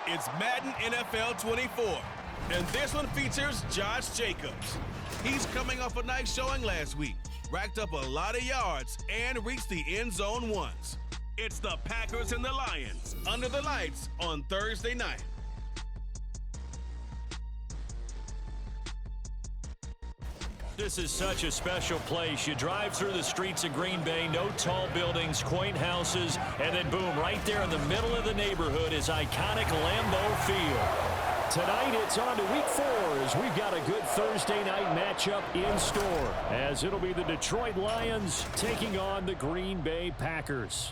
It's Madden NFL 24, and this one features Josh Jacobs. He's coming off a nice showing last week, racked up a lot of yards, and reached the end zone once. It's the Packers and the Lions under the lights on Thursday night. This is such a special place. You drive through the streets of Green Bay, no tall buildings, quaint houses, and then boom, right there in the middle of the neighborhood is iconic Lambeau Field. Tonight it's on to week 4 as we've got a good Thursday night matchup in store, as it'll be the Detroit Lions taking on the Green Bay Packers.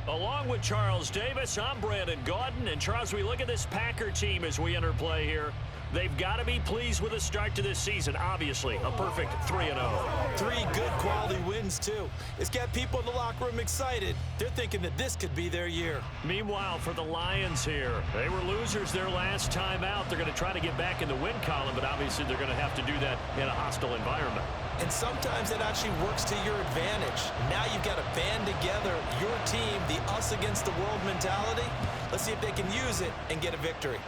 Along with Charles Davis, I'm Brandon Gaudin, and Charles, we look at this Packer team as we enter play here. They've got to be pleased with the start to this season. Obviously, a perfect 3-0. 3 good quality wins, too. It's got people in the locker room excited. They're thinking that this could be their year. Meanwhile, for the Lions here, they were losers their last time out. They're going to try to get back in the win column, but obviously they're going to have to do that in a hostile environment. And sometimes it actually works to your advantage. Now you've got to band together your team, the us against the world mentality. Let's see if they can use it and get a victory.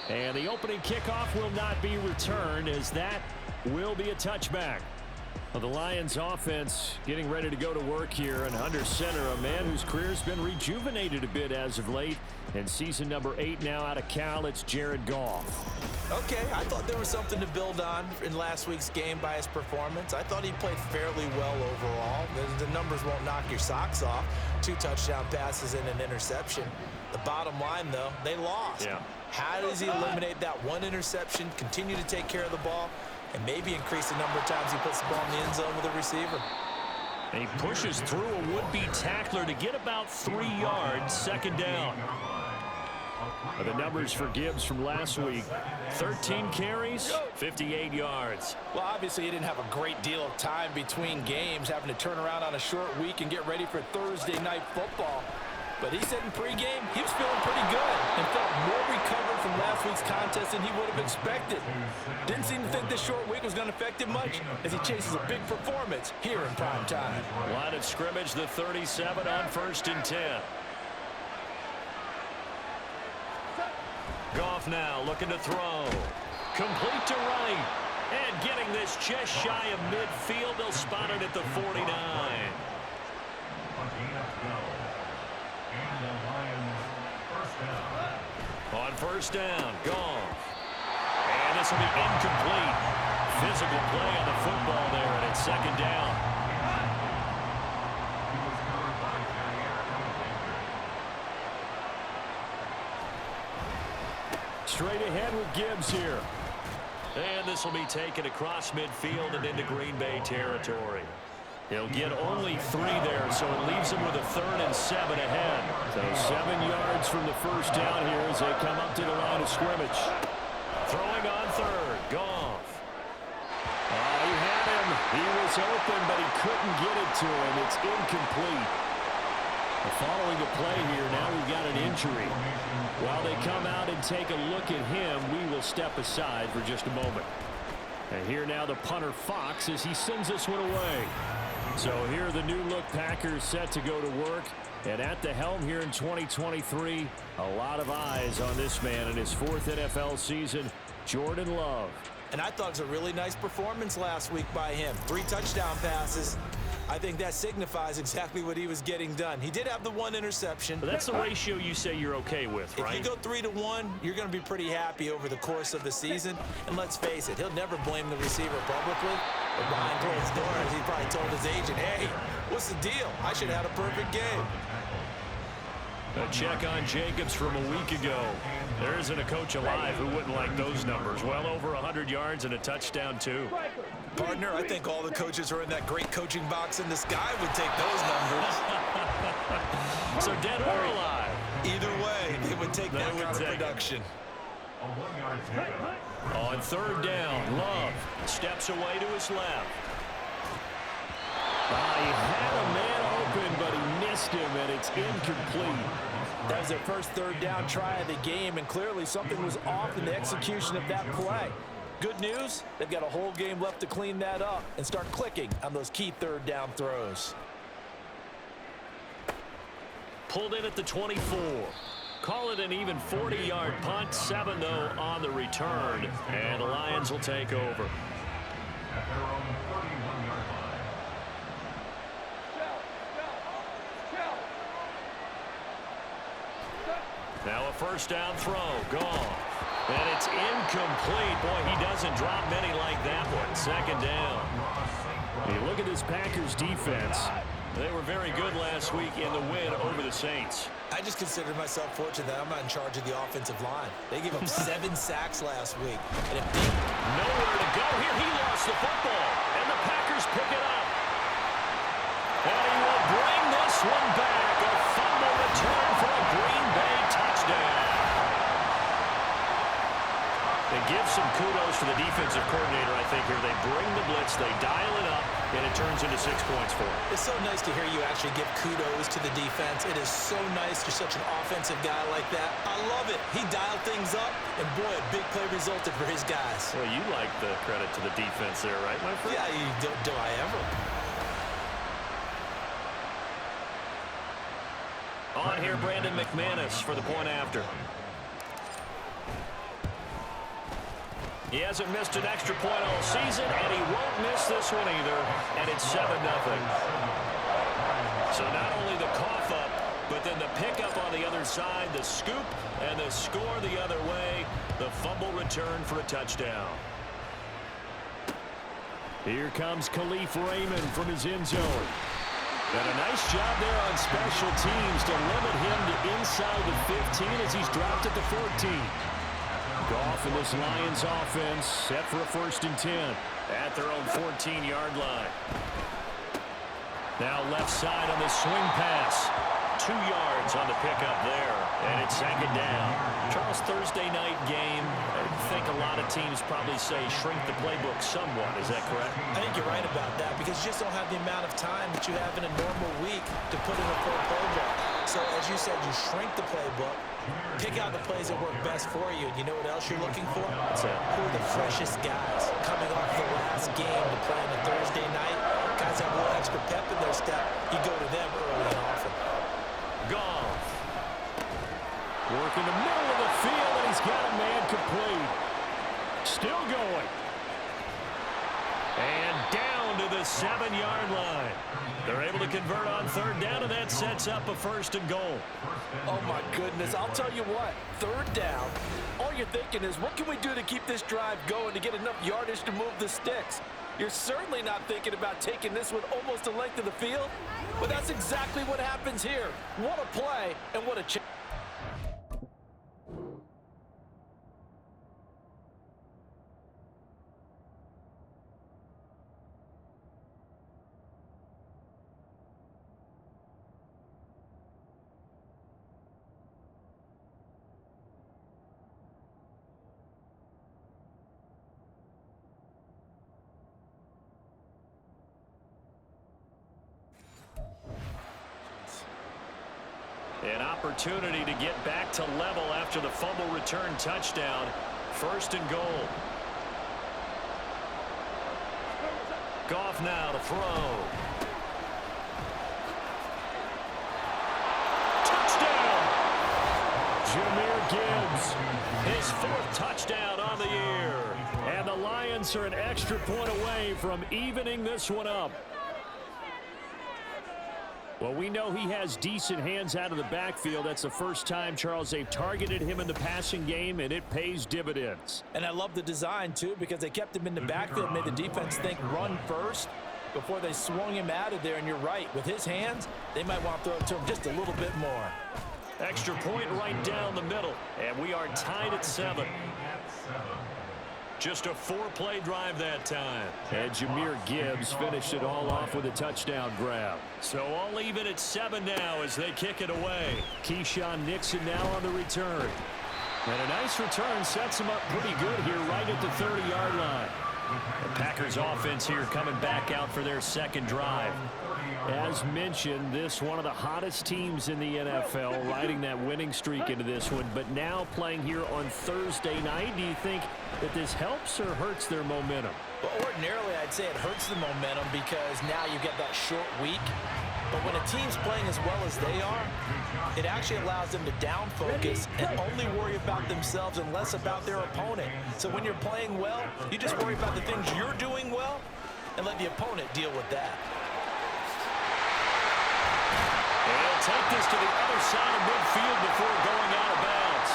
And the opening kickoff will not be returned, as that will be a touchback. Well, the Lions offense getting ready to go to work here, and under center, a man whose career's been rejuvenated a bit as of late. And season number 8 now out of Cal, it's Jared Goff. Okay, I thought there was something to build on in last week's game by his performance. I thought he played fairly well overall. The numbers won't knock your socks off. 2 touchdown passes and an interception. The bottom line, though, they lost. Yeah. How does he eliminate that 1 interception, continue to take care of the ball, and maybe increase the number of times he puts the ball in the end zone with a receiver? And he pushes through a would-be tackler to get about 3 yards, second down. The numbers for Gibbs from last week: 13 carries, 58 yards. Well, obviously he didn't have a great deal of time between games, having to turn around on a short week and get ready for Thursday night football. But he said in pregame he was feeling pretty good and felt more recovered from last week's contest than he would have expected. Didn't seem to think this short week was going to affect him much as he chases a big performance here in prime time. Line of scrimmage, the 37 on 1st and 10. Goff now looking to throw. Complete to right. And getting this just shy of midfield. They'll spot it at the 49. On 1st down, Goff. And this will be incomplete. Physical play on the football there, and it's 2nd down. Straight ahead with Gibbs here. And this will be taken across midfield and into Green Bay territory. He'll get only 3 there, so it leaves him with a 3rd and 7 ahead. So 7 yards from the 1st down here as they come up to the line of scrimmage. Throwing on 3rd, Goff. Oh, he had him. He was open, but he couldn't get it to him. It's incomplete. Following the play here, now we've got an injury. While they come out and take a look at him, we will step aside for just a moment. And here now the punter Fox as he sends this one away. So here are the new look Packers set to go to work. And at the helm here in 2023, a lot of eyes on this man in his 4th NFL season, Jordan Love. And I thought it was a really nice performance last week by him. 3 touchdown passes. I think that signifies exactly what he was getting done. He did have the 1 interception. But that's the ratio you say you're okay with, right? If you go 3-to-1, you're going to be pretty happy over the course of the season. And let's face it, he'll never blame the receiver publicly. But behind closed doors, he probably told his agent, hey, what's the deal? I should have had a perfect game. A check on Jacobs from a week ago. There isn't a coach alive who wouldn't like those numbers. Well over 100 yards and a touchdown, too. Partner, I think all the coaches who are in that great coaching box in the sky would take those numbers. So dead or alive? Either way, they would take that kind of production. On 3rd down, Love steps away to his left. He had a man open, but he missed him, and it's incomplete. That was their first 3rd down try of the game, and clearly something was off in the execution of that play. Good news, they've got a whole game left to clean that up and start clicking on those key 3rd down throws. pulled in at the 24. Call it an even 40-yard punt. 7, though, on the return. And the Lions will take over. Now a first down throw. Gone. And it's incomplete. Boy, he doesn't drop many like that one. Second down. You look at this Packers defense. They were very good last week in the win over the Saints. I just consider myself fortunate that I'm not in charge of the offensive line. They gave up 7 sacks last week. And if they... Nowhere to go here. He lost the football. And the Packers pick it up. And he will bring this one back. A fumble return for a Green Bay touchdown. They give some kudos to the defensive coordinator, I think, here. They bring the blitz, they dial it up, and it turns into 6 points for them. It's so nice to hear you actually give kudos to the defense. It is so nice you're such an offensive guy like that. I love it. He dialed things up, and boy, a big play resulted for his guys. Well, you like the credit to the defense there, right, my friend? Yeah, do I ever? On here, Brandon McManus for the point after. He hasn't missed an extra point all season, and he won't miss this one either, and it's 7-0. So not only the cough up, but then the pickup on the other side, the scoop, and the score the other way, the fumble return for a touchdown. Here comes Khalif Raymond from his end zone. And a nice job there on special teams to limit him to inside the 15 as he's dropped at the 14. Goff in this Lions offense set for a 1st and 10 at their own 14-yard line. Now left side on the swing pass. 2 yards on the pickup there, and it's 2nd down. Charles, Thursday night game. I think a lot of teams probably say shrink the playbook somewhat. Is that correct? I think you're right about that because you just don't have the amount of time that you have in a normal week to put in a full playbook. So as you said, you shrink the playbook, pick out the plays that work best for you. And you know what else you're looking for? What's that? Who are the freshest guys coming off the last game to play on a Thursday night? Guys have a little extra pep in their step. You go to them early and often. Goff. Work in the middle of the field, and he's got a man complete. Still going. And down to the 7-yard line. They're able to convert on 3rd down, and that sets up a 1st and goal. Oh, my goodness. I'll tell you what. 3rd down, all you're thinking is, what can we do to keep this drive going to get enough yardage to move the sticks? You're certainly not thinking about taking this one almost the length of the field, but that's exactly what happens here. What a play and what a chance. An opportunity to get back to level after the fumble return touchdown. 1st and goal. Goff now to throw. Touchdown! Jahmyr Gibbs. His 4th touchdown on the year. And the Lions are an extra point away from evening this one up. Well, we know he has decent hands out of the backfield. That's the first time, Charles, they've targeted him in the passing game, and it pays dividends. And I love the design, too, because they kept him in the backfield, made the defense think run first before they swung him out of there. And you're right, with his hands, they might want to throw it to him just a little bit more. Extra point right down the middle, and we are tied at 7. Just a 4-play drive that time. And Jahmyr Gibbs finished it all off with a touchdown grab. So all even at 7 now as they kick it away. Keyshawn Nixon now on the return. And a nice return sets him up pretty good here right at the 30-yard line. The Packers offense here coming back out for their 2nd drive. As mentioned, this one of the hottest teams in the NFL, riding that winning streak into this one, but now playing here on Thursday night. Do you think that this helps or hurts their momentum? Well, ordinarily, I'd say it hurts the momentum because now you get that short week. But when a team's playing as well as they are, it actually allows them to down focus and only worry about themselves and less about their opponent. So when you're playing well, you just worry about the things you're doing well and let the opponent deal with that. And he'll take this to the other side of midfield before going out of bounds.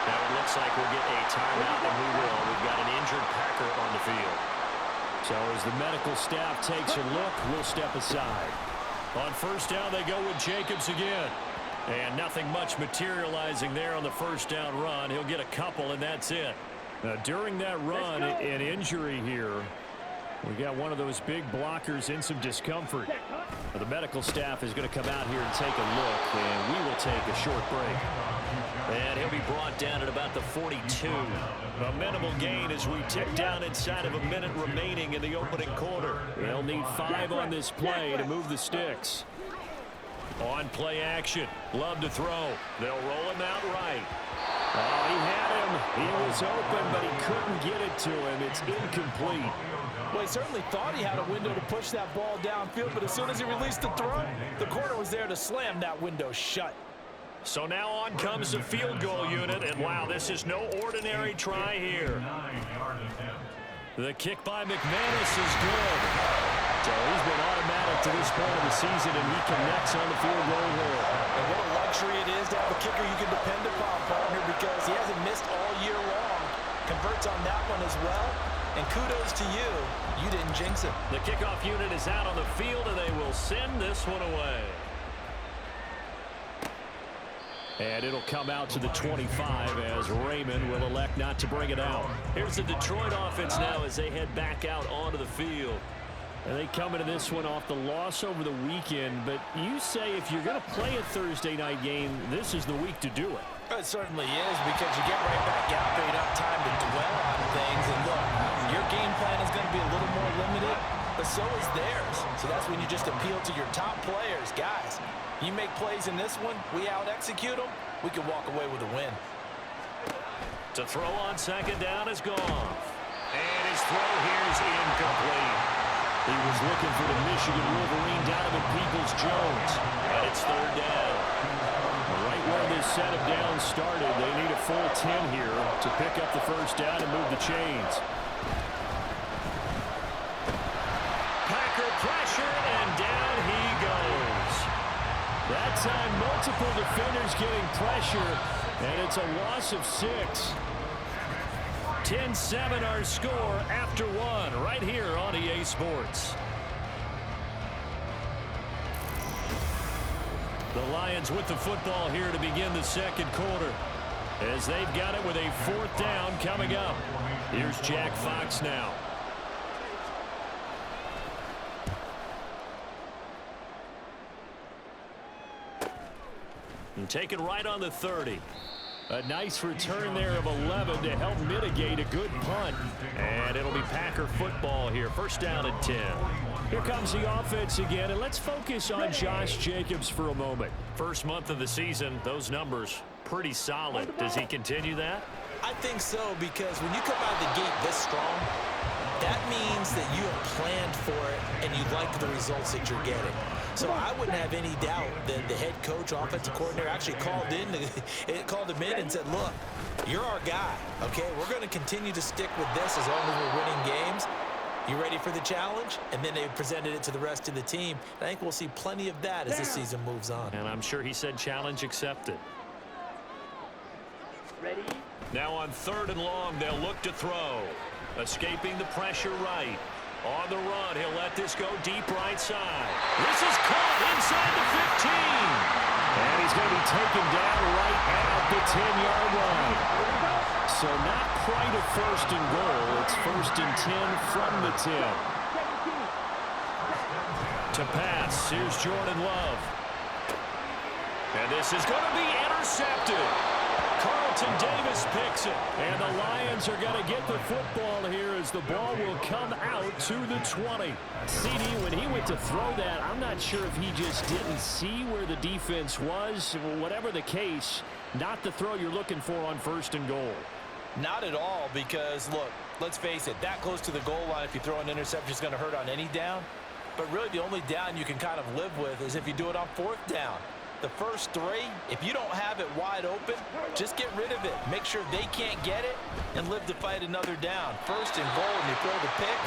Now it looks like we'll get a timeout, and we will. We've got an injured Packer on the field. So as the medical staff takes a look, we'll step aside. On first down, they go with Jacobs again. And nothing much materializing there on the first down run. He'll get a couple, and that's it. Now, during that run, an injury here. We got one of those big blockers in some discomfort. Now, the medical staff is going to come out here and take a look, and we will take a short break. And he'll be brought down at about the 42. A minimal gain as we tick down inside of a minute remaining in the opening quarter. They'll need 5 on this play to move the sticks. On play action. Love to throw. They'll roll him out right. Oh, he had him. He was open, but he couldn't get it to him. It's incomplete. Well, he certainly thought he had a window to push that ball downfield, but as soon as he released the throw, the corner was there to slam that window shut. So now on comes the field goal unit, and wow, this is no ordinary try here. The kick by McManus is good. So he's been automatic to this point of the season, and he connects on the field goal here. And what a luxury it is to have a kicker you can depend upon, partner, because he hasn't missed all year long. Converts on that one as well, and kudos to you. You didn't jinx it. The kickoff unit is out on the field, and they will send this one away. And it'll come out to the 25 as Raymond will elect not to bring it out. Here's the Detroit offense now as they head back out onto the field. And they come into this one off the loss over the weekend, but you say if you're going to play a Thursday night game, this is the week to do it. It certainly is, because you get right back out there. You don't have time to dwell on things. And look, your game plan is going to be a little more limited, but so is theirs. So that's when you just appeal to your top players. Guys, you make plays in this one, we out-execute them, we can walk away with a win. To throw on second down is gone. And his throw here is incomplete. He was looking for the Michigan Wolverine, Donovan Peoples-Jones. And it's third down. Right where this set of downs started, they need a full 10 here to pick up the first down and move the chains. Packer pressure, and down he goes. That time, multiple defenders getting pressure, and it's a loss of 6. 10-7 our score after one right here on EA Sports. The Lions with the football here to begin the second quarter as they've got it with a fourth down coming up. Here's Jack Fox now. And taken right on the 30. A nice return there of 11 to help mitigate a good punt. And it'll be Packer football here. First down and 10. Here comes the offense again, and let's focus on Josh Jacobs for a moment. First month of the season, those numbers pretty solid. Does he continue that? I think so, because when you come out of the gate this strong, that means that you have planned for it and you like the results that you're getting. So I wouldn't have any doubt that the head coach, offensive coordinator, actually called him in and said, look, you're our guy, okay? We're going to continue to stick with this as long as we're winning games. You ready for the challenge? And then they presented it to the rest of the team. I think we'll see plenty of that as the season moves on. And I'm sure he said challenge accepted. Ready? Now on third and long, they'll look to throw. Escaping the pressure right. On the run, he'll let this go deep right side. This is caught inside the 15. And he's going to be taken down right at the 10-yard line. So not quite a first and goal. It's first and 10 from the 10. To pass, here's Jordan Love. And this is going to be intercepted. Carlton Davis picks it. And the Lions are going to get the football here as the ball will come out to the 20. CD, when he went to throw that, I'm not sure if he just didn't see where the defense was. Whatever the case, not the throw you're looking for on first and goal. Not at all, because, look, let's face it, that close to the goal line, if you throw an interception, is going to hurt on any down. But really the only down you can kind of live with is if you do it on fourth down. The first three, if you don't have it wide open, just get rid of it. Make sure they can't get it and live to fight another down. First and goal, and you throw the pick,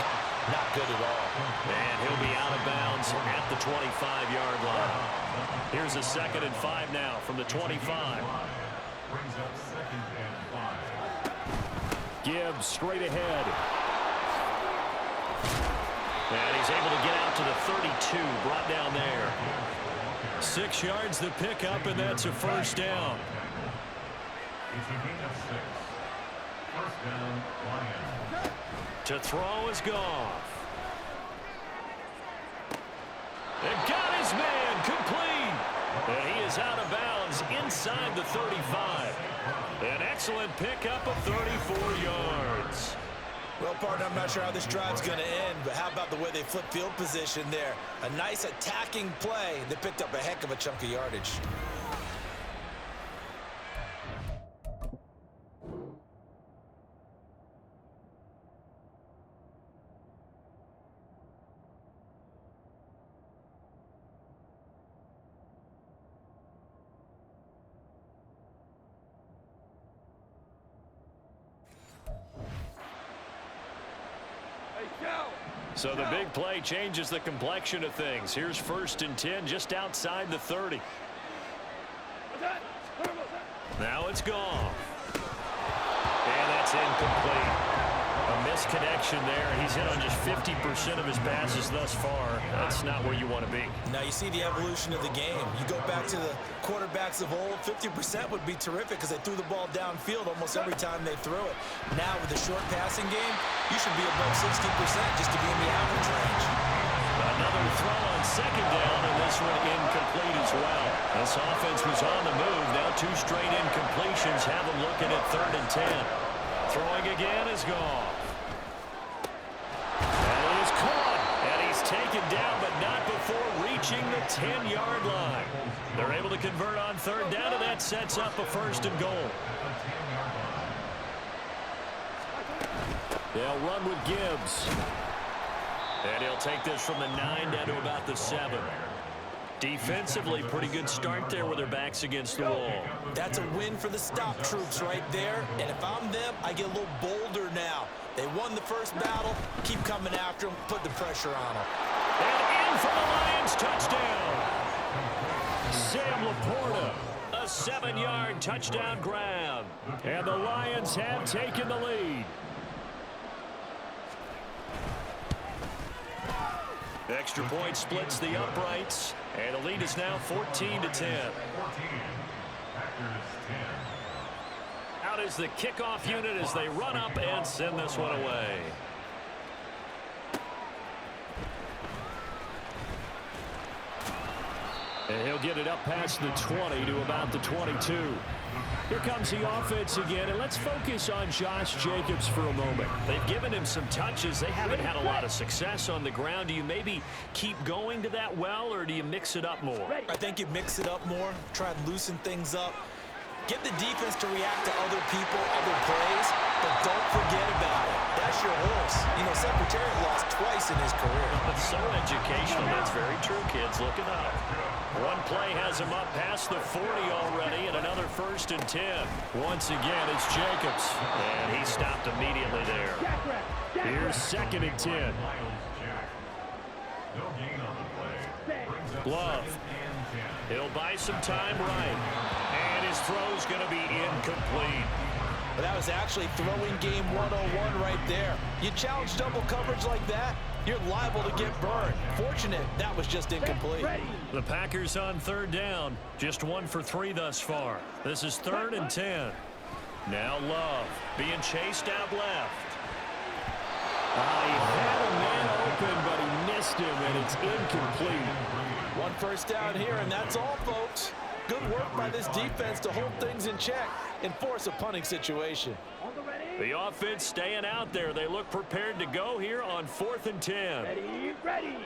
not good at all. And he'll be out of bounds at the 25-yard line. Here's a 2nd and 5 now from the 25. Gibbs straight ahead. And he's able to get out to the 32, brought down there. 6 yards the pickup, and that's a first down. To throw is Goff. And got his man complete. And he is out of bounds inside the 35. An excellent pickup of 34 yards. Well, partner, I'm not sure how this drive's going to end, but how about the way they flip field position there? A nice attacking play. They picked up a heck of a chunk of yardage. So the big play changes the complexion of things. Here's 1st and 10 just outside the 30. Now it's Goff. And that's incomplete. A misconnection there. He's hit on just 50% of his passes thus far. That's not where you want to be. Now you see the evolution of the game. You go back to the quarterbacks of old, 50% would be terrific because they threw the ball downfield almost every time they threw it. Now with the short passing game, you should be above 60% just to be in the average range. Another throw on 2nd down, and this one incomplete as well. This offense was on the move. Now 2 straight incompletions have them looking at 3rd and 10. Throwing again is Goff. And it is caught. And he's taken down, but not before reaching the 10-yard line. They're able to convert on 3rd down, and that sets up a 1st and goal. They'll run with Gibbs. And he'll take this from the 9 down to about the 7. Defensively, pretty good start there with their backs against the wall. That's a win for the stop troops right there. And if I'm them, I get a little bolder now. They won the first battle. Keep coming after them. Put the pressure on them. And in for the Lions, touchdown. Sam Laporta, a 7-yard touchdown grab. And the Lions have taken the lead. Extra point splits the uprights, and the lead is now 14-10. Out is the kickoff unit as they run up and send this one away. And he'll get it up past the 20 to about the 22. Here comes the offense again, and let's focus on Josh Jacobs for a moment. They've given him some touches. They haven't had a lot of success on the ground. Do you maybe keep going to that well, or do you mix it up more? I think you mix it up more, try and loosen things up. Get the defense to react to other people, other plays, but don't forget about it. That's your horse. You know, Secretariat lost twice in his career. That's so educational. That's very true, kids. Look it up. One play has him up past the 40 already, and another 1st and 10. Once again, it's Jacobs. And he stopped immediately there. Here's 2nd and 10. Love. He'll buy some time right. And his throw's going to be incomplete. But that was actually throwing game 101 right there. You challenge double coverage like that, you're liable to get burned. Fortunate, that was just incomplete. The Packers on 3rd down. Just 1 for 3 thus far. This is 3rd and 10. Now Love being chased out left. He had a man open, but he missed him, and it's incomplete. 1 first down here, and that's all, folks. Good work by this defense to hold things in check and force a punting situation. The offense staying out there. They look prepared to go here on 4th and 10. Ready.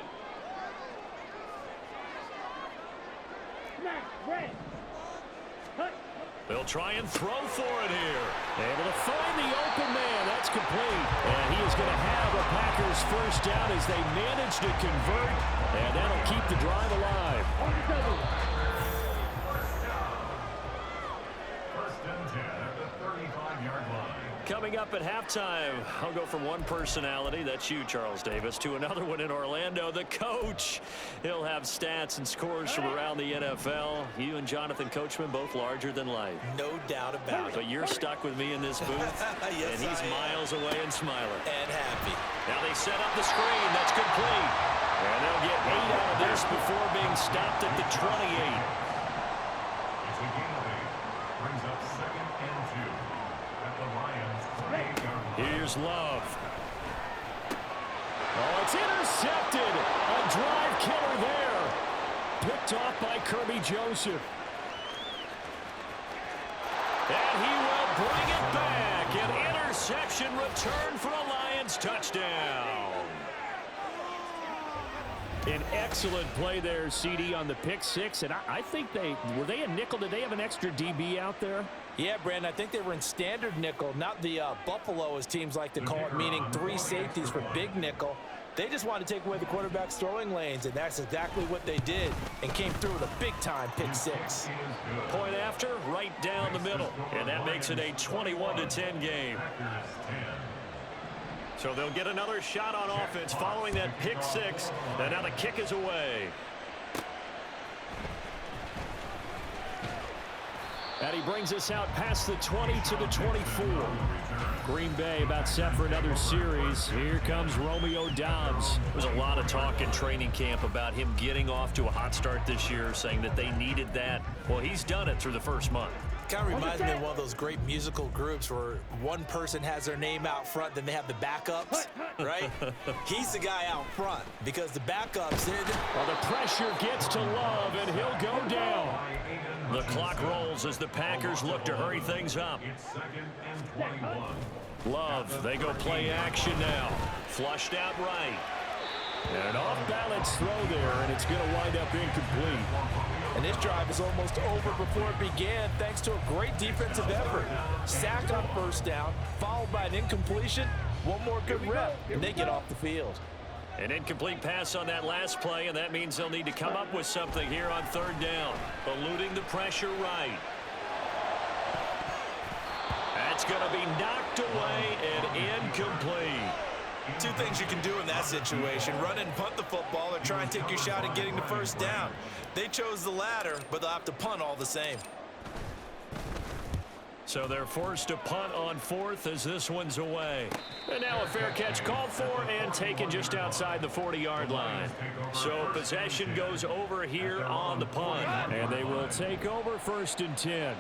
They'll try and throw for it here. Able to find the open man. That's complete. And he is going to have a Packers first down as they manage to convert. And that'll keep the drive alive. Coming up at halftime, I'll go from one personality, that's you, Charles Davis, to another one in Orlando, the coach. He'll have stats and scores from around the NFL. You and Jonathan Coachman both larger than life. No doubt about it. But you're stuck with me in this booth, yes, and he's miles away and smiling. And happy. Now they set up the screen. That's complete. And they'll get 8 out of this before being stopped at the 28. Here's Love. Oh, it's intercepted. A drive killer there. Picked off by Kirby Joseph. And he will bring it back. An interception return for a Lions touchdown. An excellent play there, CD, on the pick six. And I think were they a nickel? Did they have an extra DB out there? Yeah, Brandon, I think they were in standard nickel, not the Buffalo, as teams like to call it, meaning 3 safeties for big nickel. They just wanted to take away the quarterback's throwing lanes, and that's exactly what they did, and came through with a big-time pick six. Point after, right down the middle, and that makes it a 21-10 game. So they'll get another shot on offense following that pick six, and now the kick is away. And he brings us out past the 20 to the 24. Green Bay about set for another series. Here comes Romeo Doubs. There's a lot of talk in training camp about him getting off to a hot start this year, saying that they needed that. Well, he's done it through the first month. Kind of reminds me of one of those great musical groups where one person has their name out front, then they have the backups, right? He's the guy out front because the backups did. Well, the pressure gets to Love, and he'll go down. The clock rolls as the Packers look to hurry things up. Love, they go play action now. Flushed out right. And an off-balance throw there, and it's going to wind up incomplete. And this drive is almost over before it began thanks to a great defensive effort. Sack on first down, followed by an incompletion. One more good rep, and they get off the field. An incomplete pass on that last play, and that means they'll need to come up with something here on third down. Eluding the pressure right. That's going to be knocked away and incomplete. Two things you can do in that situation: run and punt the football, or try and take your shot at getting the first down. They chose the latter, but they'll have to punt all the same. So they're forced to punt on fourth as this one's away. And now a fair catch called for and taken just outside the 40-yard line. So possession goes over here on the punt. And they will take over 1st and 10.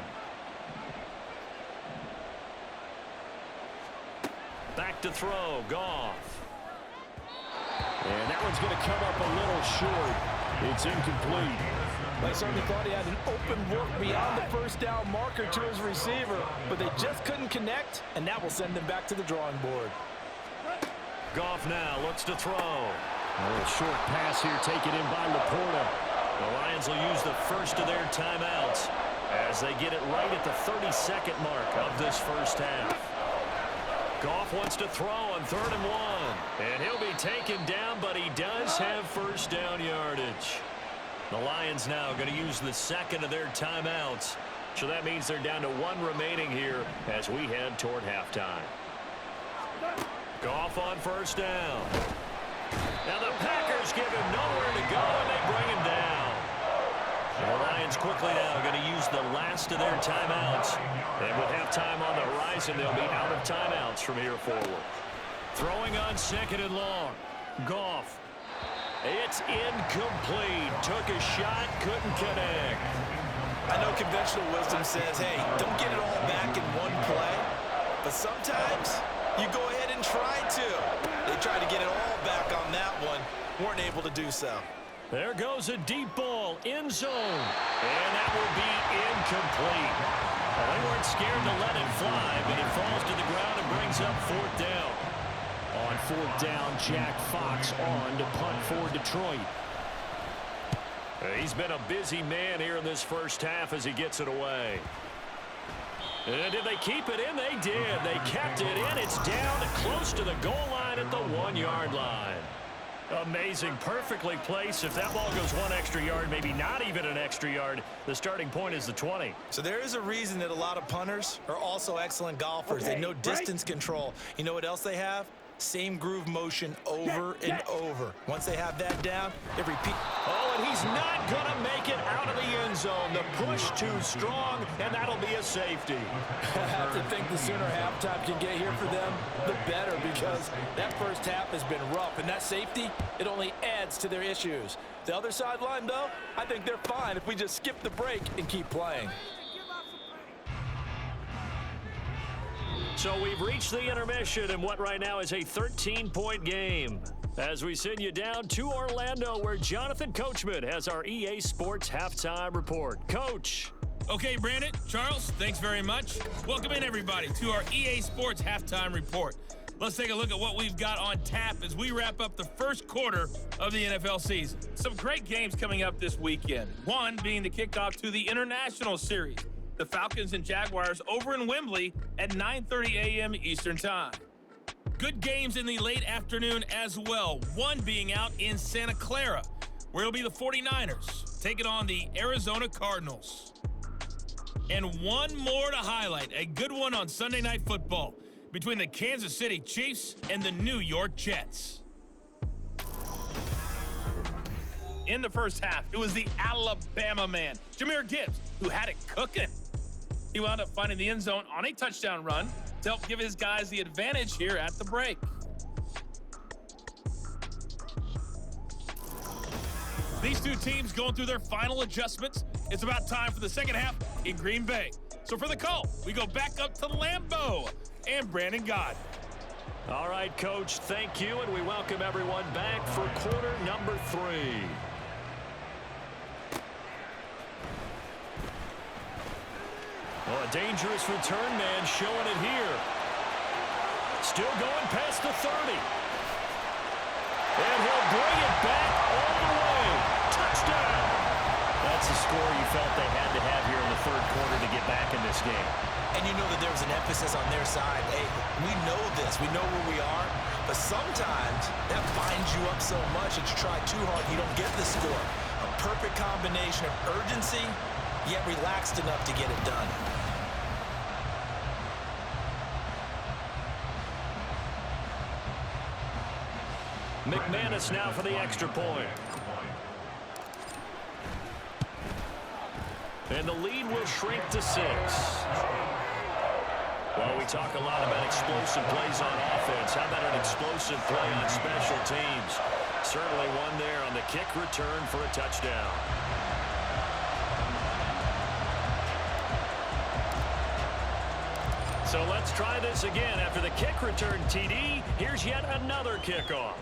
Back to throw, Goff. And that one's going to come up a little short. It's incomplete. They certainly thought he had an open look beyond the first down marker to his receiver, but they just couldn't connect, and that will send them back to the drawing board. Goff now looks to throw. A little short pass here taken in by Laporta. The Lions will use the first of their timeouts as they get it right at the 32nd mark of this first half. Goff wants to throw on 3rd and 1. And he'll be taken down, but he does have first down yardage. The Lions now going to use the second of their timeouts. So that means they're down to 1 remaining here as we head toward halftime. Goff on first down. Now the Packers give him nowhere to go, and they bring him down. And the Lions quickly now going to use the last of their timeouts. And with halftime on the horizon, they'll be out of timeouts from here forward. Throwing on 2nd and long. Goff. It's incomplete. Took a shot, couldn't connect. I know conventional wisdom says, hey, don't get it all back in one play. But sometimes you go ahead and try to. They tried to get it all back on that one. Weren't able to do so. There goes a deep ball, end zone. And that will be incomplete. Well, they weren't scared to let it fly, but it falls to the ground and brings up 4th down. On 4th down, Jack Fox on to punt for Detroit. He's been a busy man here in this first half as he gets it away. And did they keep it in? They did. They kept it in. It's down close to the goal line at the 1-yard line. Amazing. Perfectly placed. If that ball goes 1 extra yard, maybe not even an extra yard, the starting point is the 20. So there is a reason that a lot of punters are also excellent golfers. They know distance control. You know what else they have? Same groove motion over and over. Once they have that down, they repeat. Oh, and he's not going to make it out of the end zone. The push too strong, and that'll be a safety. I have to think the sooner halftime can get here for them, the better, because that first half has been rough, and that safety, it only adds to their issues. The other sideline, though, I think they're fine if we just skip the break and keep playing. So we've reached the intermission in what right now is a 13-point game. As we send you down to Orlando, where Jonathan Coachman has our EA Sports Halftime Report. Coach. Okay, Brandon, Charles, thanks very much. Welcome in, everybody, to our EA Sports Halftime Report. Let's take a look at what we've got on tap as we wrap up the first quarter of the NFL season. Some great games coming up this weekend. One being the kickoff to the International Series. The Falcons and Jaguars over in Wembley at 9:30 a.m. Eastern Time. Good games in the late afternoon as well, one being out in Santa Clara, where it'll be the 49ers taking on the Arizona Cardinals. And one more to highlight, a good one on Sunday Night Football between the Kansas City Chiefs and the New York Jets. In the first half, it was the Alabama man, Jahmyr Gibbs, who had it cooking. He wound up finding the end zone on a touchdown run to help give his guys the advantage here at the break. These two teams going through their final adjustments. It's about time for the second half in Green Bay. So for the call, we go back up to Lambeau and Brandon Gaudin. All right, Coach, thank you, and we welcome everyone back for quarter number 3. Oh, a dangerous return man showing it here. Still going past the 30. And he'll bring it back all the way. Touchdown. That's the score you felt they had to have here in the third quarter to get back in this game. And you know that there was an emphasis on their side. Hey, we know this. We know where we are. But sometimes that binds you up so much that you try too hard, you don't get the score. A perfect combination of urgency, yet relaxed enough to get it done. McManus now for the extra point. And the lead will shrink to 6. Well, we talk a lot about explosive plays on offense. How about an explosive play on special teams? Certainly one there on the kick return for a touchdown. So let's try this again. After the kick return TD, here's yet another kickoff.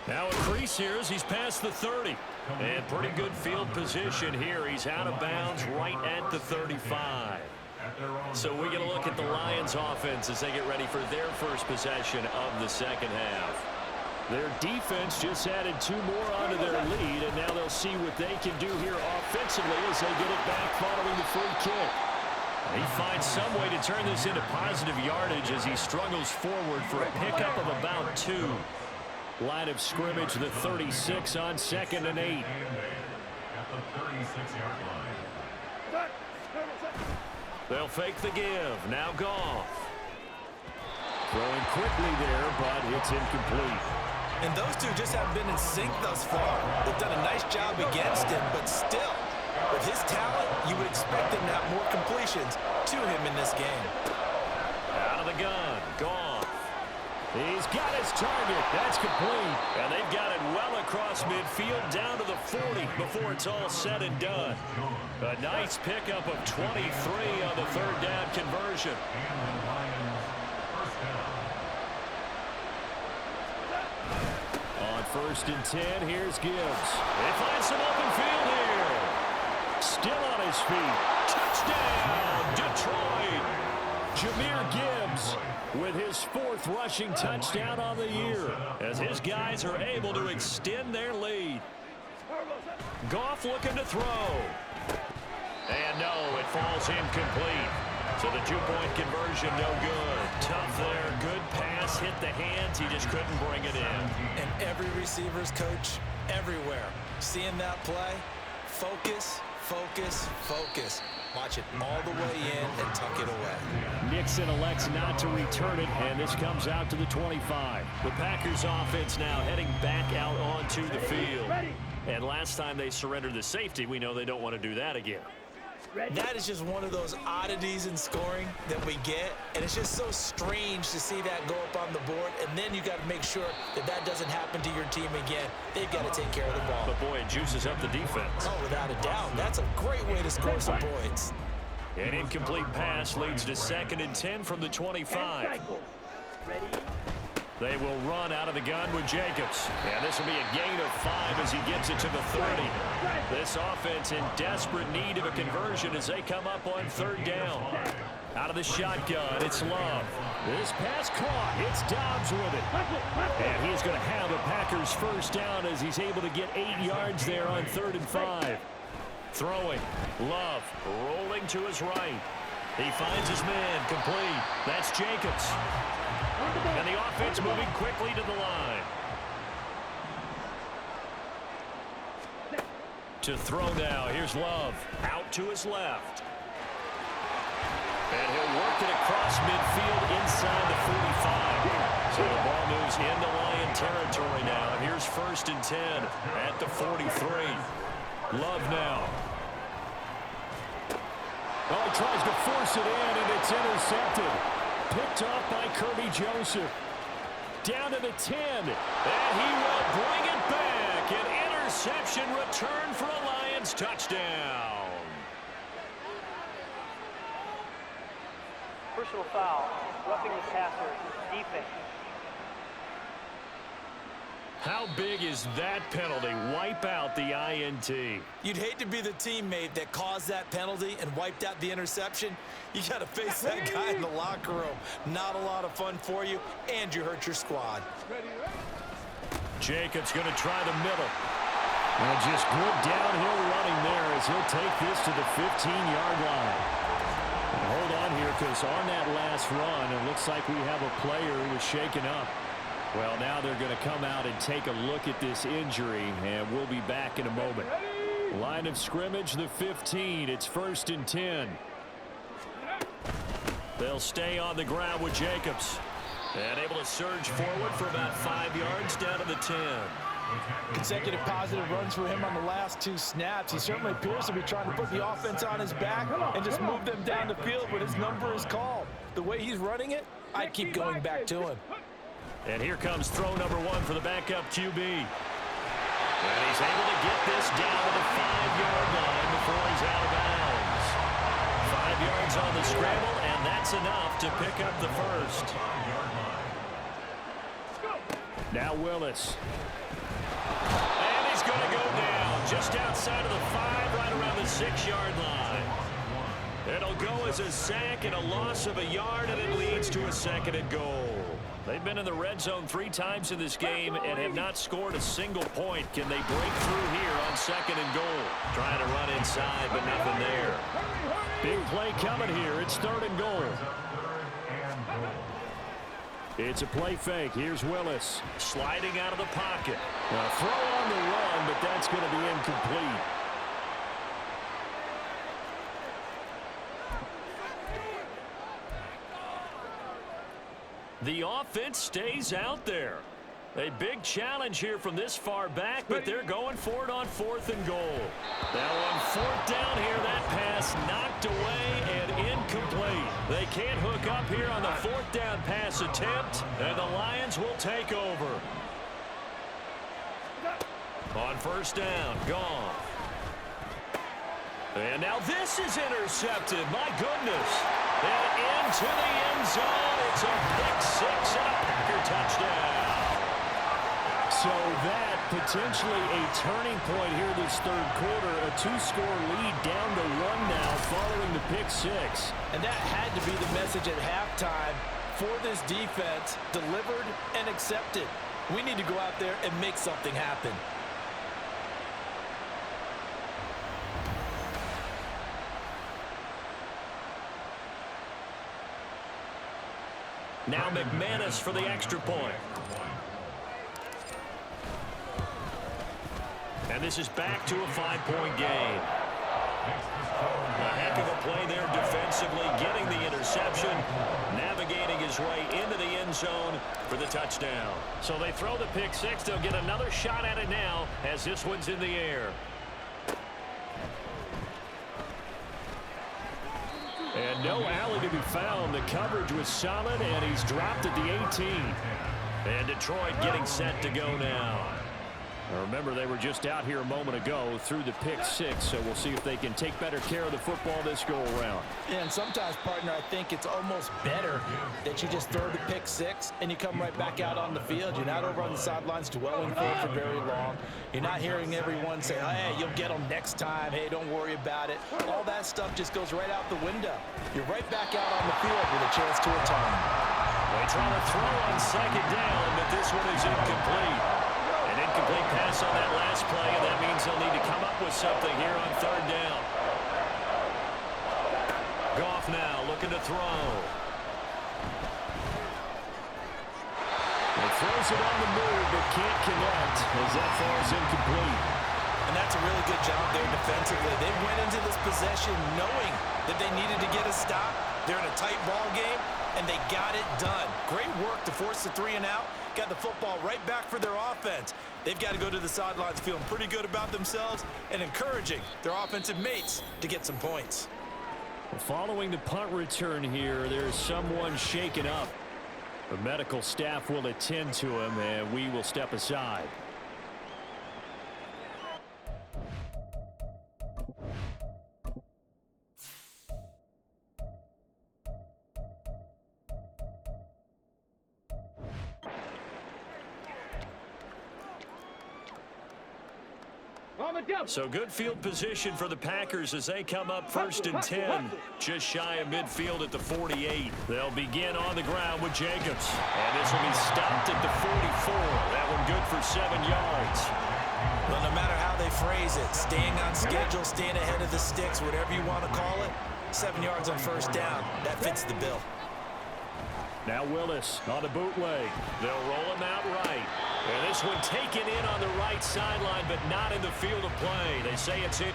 Now a crease here as he's past the 30. And pretty good field position here. He's out of bounds right at the 35. So we're going to look at the Lions offense as they get ready for their first possession of the second half. Their defense just added 2 more onto their lead, and now they'll see what they can do here offensively as they get it back following the free kick. He finds some way to turn this into positive yardage as he struggles forward for a pickup of about 2. Line of scrimmage, the 36 on 2nd and 8. They'll fake the give. Now Goff. Throwing quickly there, but it's incomplete. And those two just haven't been in sync thus far. They've done a nice job against him, but still, with his talent, you would expect him to have more completions to him in this game. Out of the gun, Goff. He's got his target. That's complete. And they've got it well across midfield down to the 40 before it's all said and done. A nice pickup of 23 on the third down conversion. On 1st and 10, here's Gibbs. They find some open field here. Still on his feet. Touchdown, Detroit. Jahmyr Gibbs with his 4th rushing touchdown on the year as his guys are able to extend their lead. Goff looking to throw. And no, it falls incomplete. So the two-point conversion, no good. Tough there. Good pass. Hit the hands. He just couldn't bring it in. And every receiver's coach everywhere. Seeing that play, focus, focus, focus. Watch it all the way in and tuck it away. Nixon elects not to return it, and this comes out to the 25. The Packers offense now heading back out onto the field. And last time they surrendered the safety, we know they don't want to do that again. That is just one of those oddities in scoring that we get, and it's just so strange to see that go up on the board, and then you got to make sure that that doesn't happen to your team again. They've got to take care of the ball. But boy, it juices up the defense. Oh, without a doubt. That's a great way to score some points. An incomplete pass leads to 2nd and 10 from the 25. They will run out of the gun with Jacobs. And this will be a gain of 5 as he gets it to the 30. This offense in desperate need of a conversion as they come up on 3rd down. Out of the shotgun, it's Love. This pass caught. It's Dobbs with it. And he's going to have a Packers first down as he's able to get 8 yards there on 3rd and 5. Throwing. Love rolling to his right. He finds his man complete. That's Jacobs. And the offense moving quickly to the line. To throw now. Here's Love. Out to his left. And he'll work it across midfield inside the 45. So the ball moves into Lion territory now. Here's 1st and 10 at the 43. Love now. Oh, he tries to force it in, and it's intercepted. Picked off by Kirby Joseph. Down to the 10. And he will bring it back. An interception return for a Lions touchdown. Personal foul, roughing the passer, defense. How big is that penalty? Wipe out the INT. You'd hate to be the teammate that caused that penalty and wiped out the interception. You got to face that guy in the locker room. Not a lot of fun for you, and you hurt your squad. Jacobs going to try the middle. And just good downhill running there as he'll take this to the 15-yard line. And hold on here, because on that last run, it looks like we have a player who was shaken up. Well, now they're going to come out and take a look at this injury, and we'll be back in a moment. Line of scrimmage, the 15. It's 1st and 10. They'll stay on the ground with Jacobs. And able to surge forward for about 5 yards down to the 10. Consecutive positive runs for him on the last 2 snaps. He certainly appears to be trying to put the offense on his back and just move them down the field, but his number is called. The way he's running it, I'd keep going back to him. And here comes throw number 1 for the backup QB. And he's able to get this down to the 5-yard line before he's out of bounds. 5 yards on the scramble, and that's enough to pick up the first. Now Willis. And he's going to go down just outside of the 5, right around the 6-yard line. It'll go as a sack and a loss of a yard, and it leads to a 2nd and goal. They've been in the red zone 3 times in this game and have not scored a single point. Can they break through here on 2nd and goal? Trying to run inside, but nothing there. Big play coming here. It's 3rd and goal. It's a play fake. Here's Willis. Sliding out of the pocket. A throw on the run, but that's going to be incomplete. The offense stays out there. A big challenge here from this far back, but they're going for it on 4th and goal. Now on 4th down here, that pass knocked away and incomplete. They can't hook up here on the 4th down pass attempt, and the Lions will take over. On 1st down, gone. And now this is intercepted. My goodness. And into the end zone. It's a pick 6 and a Packer touchdown. So that potentially a turning point here this 3rd quarter. A 2-score lead down to 1 now following the pick 6. And that had to be the message at halftime for this defense. Delivered and accepted. We need to go out there and make something happen. Now McManus for the extra point. And this is back to a 5-point game. A heck of a play there defensively, getting the interception, navigating his way into the end zone for the touchdown. So they throw the pick six. They'll get another shot at it now as this one's in the air. And no alley to be found. The coverage was solid, and he's dropped at the 18. And Detroit getting set to go now. Now remember, they were just out here a moment ago through the pick six, so we'll see if they can take better care of the football this go-around. Yeah, and sometimes, partner, I think it's almost better that you just throw the pick six and you come right back out on the field. You're not over on the sidelines dwelling for it for very long. You're not hearing everyone say, hey, you'll get them next time. Hey, don't worry about it. All that stuff just goes right out the window. You're right back out on the field with a chance to atone. They try to throw on second down, but this one is incomplete. An incomplete pass on that last play, and that means they'll need to come up with something here on third down. Goff now looking to throw. He throws it on the move, but can't connect as that falls incomplete. And that's a really good job there defensively. They went into this possession knowing that they needed to get a stop. They're in a tight ball game, and they got it done. Great work to force the 3 and out. Got the football right back for their offense. They've got to go to the sidelines feeling pretty good about themselves and encouraging their offensive mates to get some points. Following the punt return here, there's someone shaken up. The medical staff will attend to him, and we will step aside. So good field position for the Packers as they come up 1st and 10, just shy of midfield at the 48. They'll begin on the ground with Jacobs. And this will be stopped at the 44. That one good for 7 yards. Well, no matter how they phrase it, staying on schedule, staying ahead of the sticks, whatever you want to call it, 7 yards on first down, that fits the bill. Now Willis on the bootleg. They'll roll him out right. And this one taken in on the right sideline, but not in the field of play. They say it's in.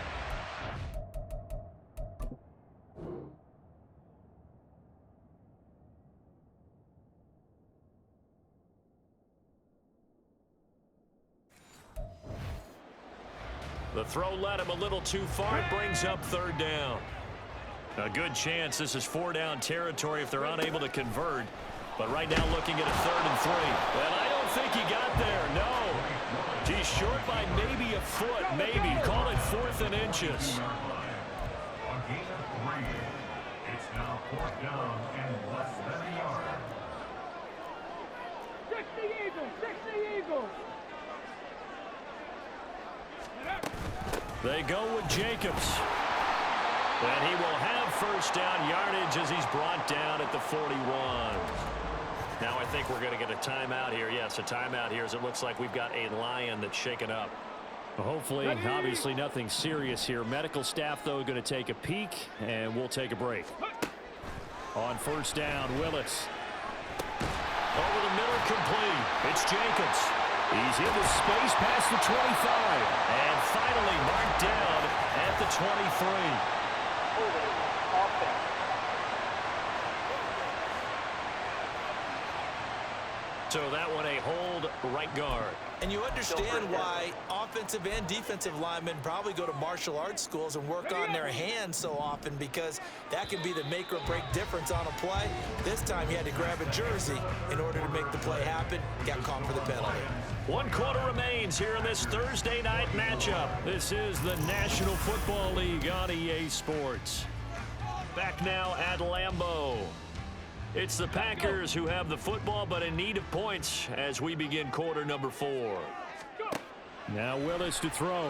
The throw led him a little too far. It brings up third down. A good chance this is 4-down territory if they're unable to convert. But right now looking at a 3rd and 3. And I don't think he got there, no. He's short by maybe a foot, maybe. Call it 4th and inches. On gain of 3, it's now 4th down and less than a yard. 60 Eagles! 60 Eagles! They go with Jacobs. And he will have first down yardage as he's brought down at the 41. Now I think we're going to get a timeout here. Yes, a timeout here as it looks like we've got a Lion that's shaken up. Well, hopefully, obviously nothing serious here. Medical staff, though, going to take a peek, and we'll take a break. On first down, Willis. Over the middle, complete. It's Jacobs. He's into space past the 25. And finally marked down at the 23. Offense. So that one a hold right guard. And you understand why offensive and defensive linemen probably go to martial arts schools and work on their hands so often, because that can be the make or break difference on a play. This time he had to grab a jersey in order to make the play happen. Got caught for the penalty. 1 quarter remains here in this Thursday night matchup. This is the National Football League on EA Sports. Back now at Lambeau. It's the Packers who have the football, but in need of points as we begin quarter number 4. Now Willis to throw.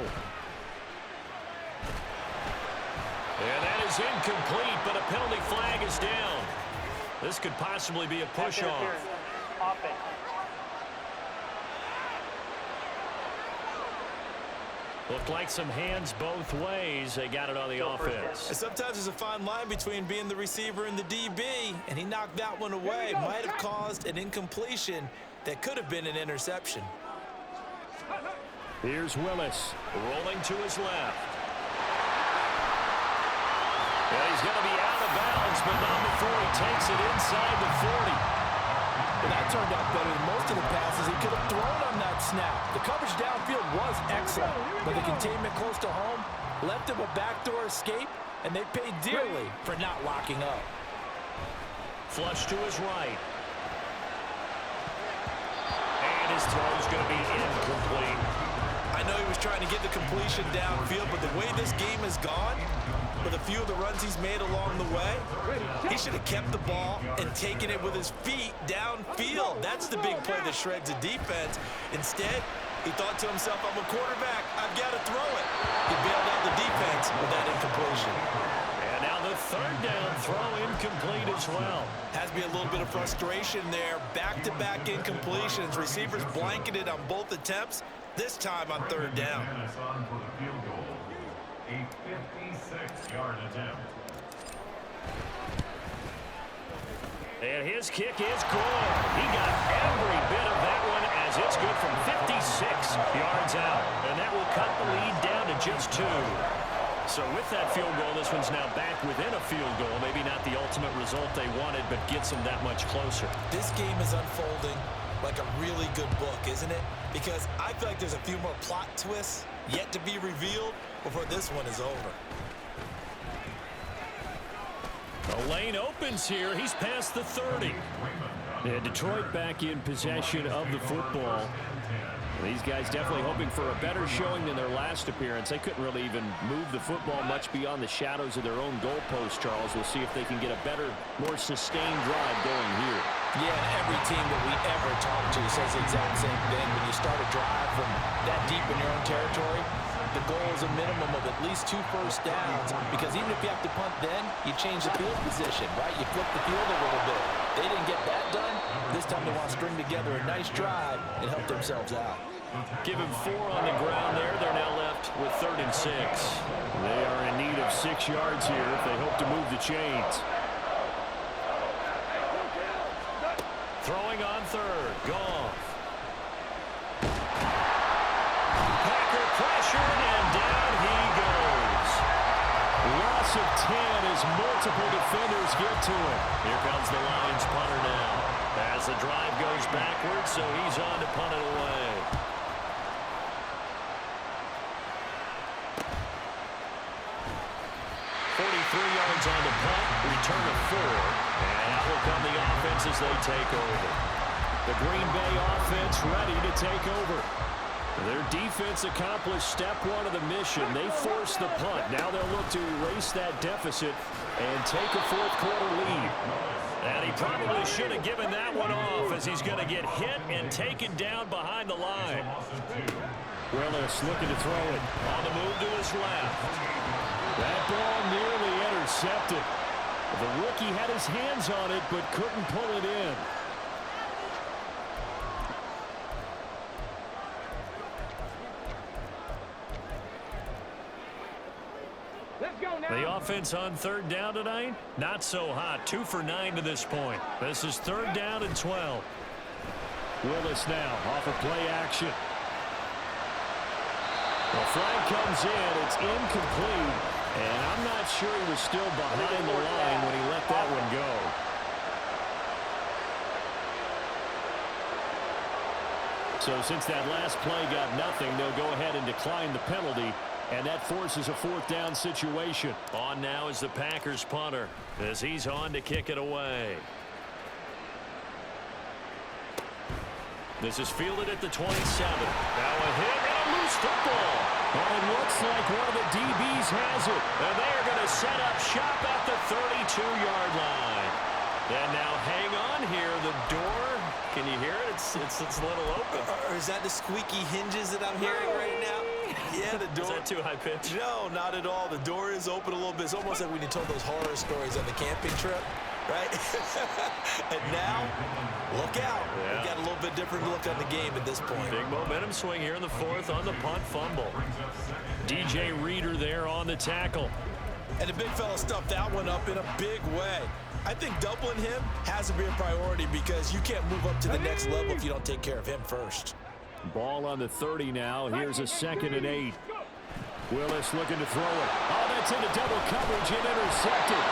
And that is incomplete, but a penalty flag is down. This could possibly be a push-off. Offense. Looked like some hands both ways. They got it on the offense. And sometimes there's a fine line between being the receiver and the DB, and he knocked that one away. Might have caused an incompletion that could have been an interception. Here's Willis. Rolling to his left. Yeah, he's going to be out of bounds, but not before he takes it inside the 40. Well, that turned out better than most of the passes he could have thrown on that snap. The coverage downfield was excellent, but the containment close to home left him a backdoor escape, and they paid dearly for not locking up. Flush to his right. And his throw's going to be incomplete. I know he was trying to get the completion downfield, but the way this game has gone, with a few of the runs he's made along the way, he should have kept the ball and taken it with his feet downfield. That's the big play that shreds a defense. Instead, he thought to himself, I'm a quarterback, I've got to throw it. He bailed out the defense with that incompletion. And now the third down throw incomplete as well. Has to be a little bit of frustration there. Back-to-back incompletions. Receivers blanketed on both attempts, this time on third down. Minutes on for the field goal. A 56-yard attempt. And his kick is good. He got every bit of that one as it's good from 56 yards out. And that will cut the lead down to just 2. So with that field goal, this one's now back within a field goal. Maybe not the ultimate result they wanted, but gets them that much closer. This game is unfolding like a really good book, isn't it? Because I feel like there's a few more plot twists yet to be revealed before this one is over. The lane opens here. He's past the 30. And Detroit back in possession of the football. These guys definitely hoping for a better showing than their last appearance. They couldn't really even move the football much beyond the shadows of their own goalpost, Charles. We'll see if they can get a better, more sustained drive going here. Yeah, and every team that we ever talk to says the exact same thing. When you start a drive from that deep in your own territory, the goal is a minimum of at least 2 first downs, because even if you have to punt then, you change the field position, right? You flip the field a little bit. They didn't get that done. This time they want to string together a nice drive and help themselves out. Give him 4 on the ground there. They're now left with 3rd and 6. They are in need of 6 yards here if they hope to move the chains. Throwing on 3rd. Goff. Packer pressured, and down he goes. Loss of 10 as multiple defenders get to him. Here comes the Lions punter now. As the drive goes backwards, so he's on to punt it away. Yards on the punt, return of 4, and out will come the offense as they take over. The Green Bay offense ready to take over. Their defense accomplished step 1 of the mission. They forced the punt. Now they'll look to erase that deficit and take a 4th quarter lead. And he probably should have given that one off, as he's going to get hit and taken down behind the line. Willis looking to throw it. On the move to his left. That ball nearly intercepted. The rookie had his hands on it, but couldn't pull it in. Let's go now. The offense on 3rd down tonight, not so hot. 2 for 9 to this point. This is 3rd down and 12. Willis now off of play action. The flag comes in. It's incomplete. And I'm not sure he was still behind the line when he let that one go. So since that last play got nothing, they'll go ahead and decline the penalty. And that forces a 4th down situation. On now is the Packers punter, as he's on to kick it away. This is fielded at the 27. Now a hit and a loose football. And it looks like one of the DBs has it. And they are going to set up shop at the 32-yard line. And now hang on here. The door, can you hear it? It's a little open. Or is that the squeaky hinges that I'm hearing right now? Yeah, the door. Is that too high pitch? No, not at all. The door is open a little bit. It's almost like when you told those horror stories on the camping trip. right? And now, look out. Yeah. We got a little bit different look on the game at this point. Big momentum swing here in the fourth on the punt fumble. DJ Reader there on the tackle. And the big fella stuffed that one up in a big way. I think doubling him has to be a priority because you can't move up to the next level if you don't take care of him first. Ball on the 30 now. Here's a 2nd and 8. Willis looking to throw it. Oh, that's into double coverage and intercepted.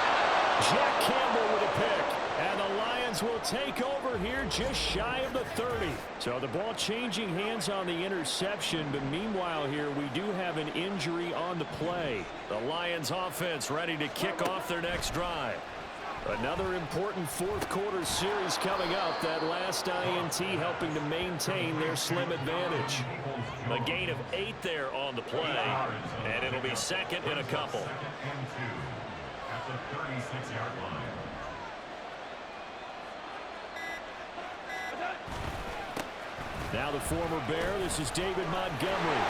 Jack Campbell with a pick. And the Lions will take over here just shy of the 30. So the ball changing hands on the interception, but meanwhile here we do have an injury on the play. The Lions offense ready to kick off their next drive. Another important fourth quarter series coming up. That last INT helping to maintain their slim advantage. A gain of 8 there on the play, and it'll be 2nd and a couple. At the 36-yard line. Now the former Bear, this is David Montgomery.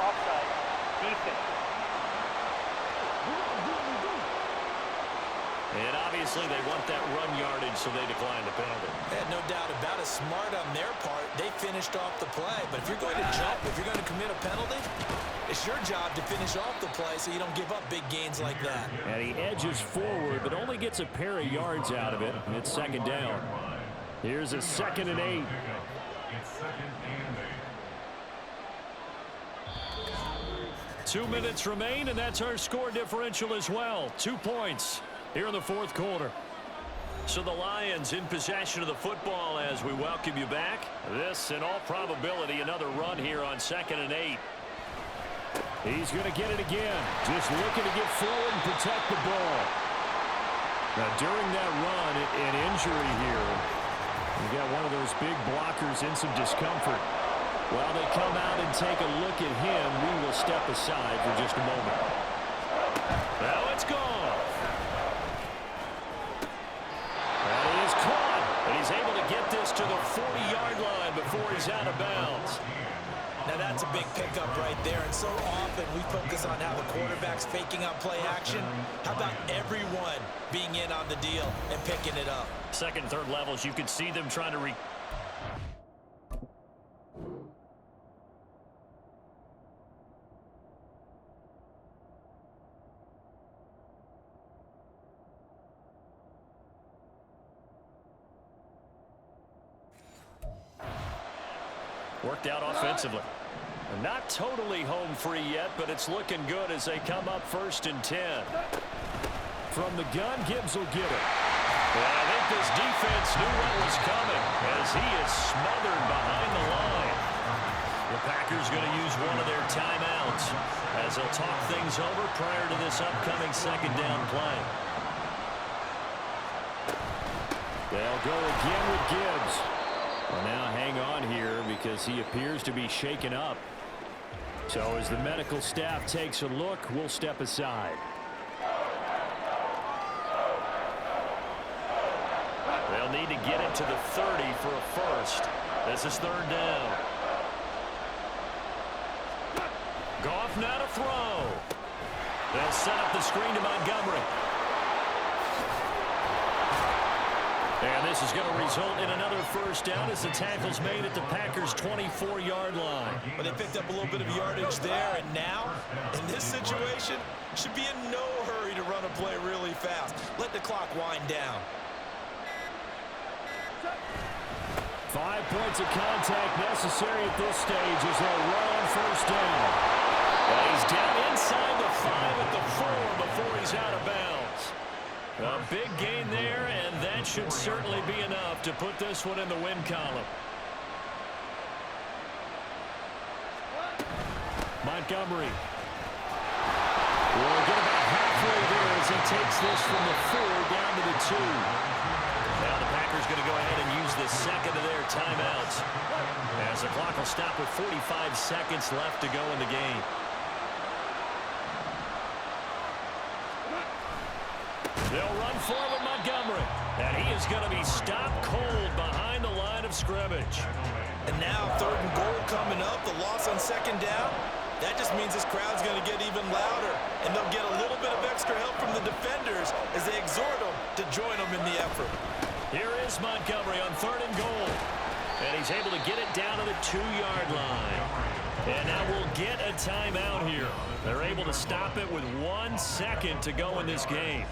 Offside. Defense. And obviously they want that run yardage, so they decline the penalty. No doubt about it. Smart on their part. They finished off the play. But if you're going to jump, if you're going to commit a penalty, it's your job to finish off the play so you don't give up big gains like that. And he edges forward, but only gets a pair of yards out of it. And it's 2nd down. Here's a 2nd and 8. It's 2nd and 8. 2 minutes remain, and that's our score differential as well. 2 points here in the fourth quarter. So the Lions in possession of the football as we welcome you back. This, in all probability, another run here on 2nd and 8. He's going to get it again. Just looking to get forward and protect the ball. Now, during that run, an injury here. We got one of those big blockers in some discomfort. While they come out and take a look at him, we will step aside for just a moment. Now it's gone. That is caught. And he's able to get this to the 40-yard line before he's out of bounds. Now that's a big pickup right there. And so often we focus on how the quarterback's faking out play action. How about everyone being in on the deal and picking it up? Second and third levels, you could see them trying to worked out offensively. Not totally home free yet, but it's looking good as they come up 1st and 10. From the gun, Gibbs will get it. Well, I think this defense knew what was coming as he is smothered behind the line. The Packers going to use one of their timeouts as they'll talk things over prior to this upcoming 2nd down play. They'll go again with Gibbs. Well, now hang on here because he appears to be shaken up. So as the medical staff takes a look, we'll step aside. They'll need to get it to the 30 for a first. This is 3rd down. Goff now to throw. They'll set up the screen to Montgomery. And this is going to result in another first down as the tackle's made at the Packers' 24-yard line. But they picked up a little bit of yardage there, and now, in this situation, should be in no hurry to run a play really fast. Let the clock wind down. 5 points of contact necessary at this stage as they'll run on 1st down. Well, he's down inside the 5 at the 4 before he's out of bounds. A big gain there, and that should certainly be enough to put this one in the win column. Montgomery. We'll get about halfway there as he takes this from the 4 down to the 2. Now the Packers going to go ahead and use the 2nd of their timeouts as the clock will stop with 45 seconds left to go in the game. They'll run forward Montgomery, and he is going to be stopped cold behind the line of scrimmage. And now 3rd and goal coming up, the loss on 2nd down. That just means this crowd's going to get even louder, and they'll get a little bit of extra help from the defenders as they exhort them to join them in the effort. Here is Montgomery on 3rd and goal. And he's able to get it down to the 2-yard line. And now we'll get a timeout here. They're able to stop it with 1 second to go in this game.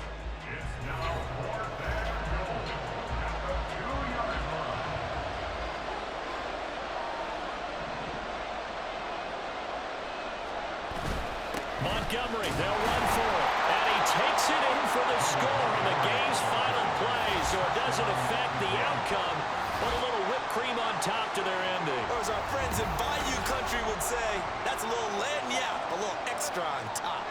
Montgomery, they'll run for it. And he takes it in for the score in the game's final play, so it doesn't affect the outcome, but a little whipped cream on top to their ending. Or as our friends in Bayou Country would say, that's a little lagniappe, a little extra on top.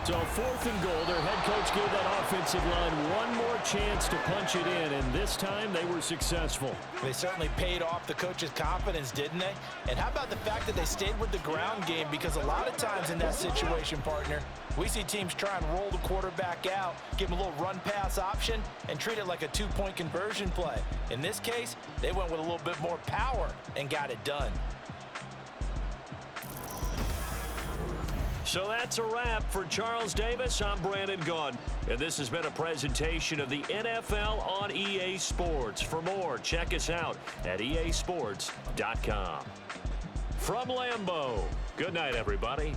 So 4th and goal, their head coach gave that offensive line one more chance to punch it in, and this time they were successful. They certainly paid off the coach's confidence, didn't they? And how about the fact that they stayed with the ground game? Because a lot of times in that situation, partner, we see teams try and roll the quarterback out, give him a little run-pass option, and treat it like a 2-point conversion play. In this case, they went with a little bit more power and got it done. So that's a wrap for Charles Davis. I'm Brandon Gaudin, and this has been a presentation of the NFL on EA Sports. For more, check us out at easports.com. From Lambeau, good night, everybody.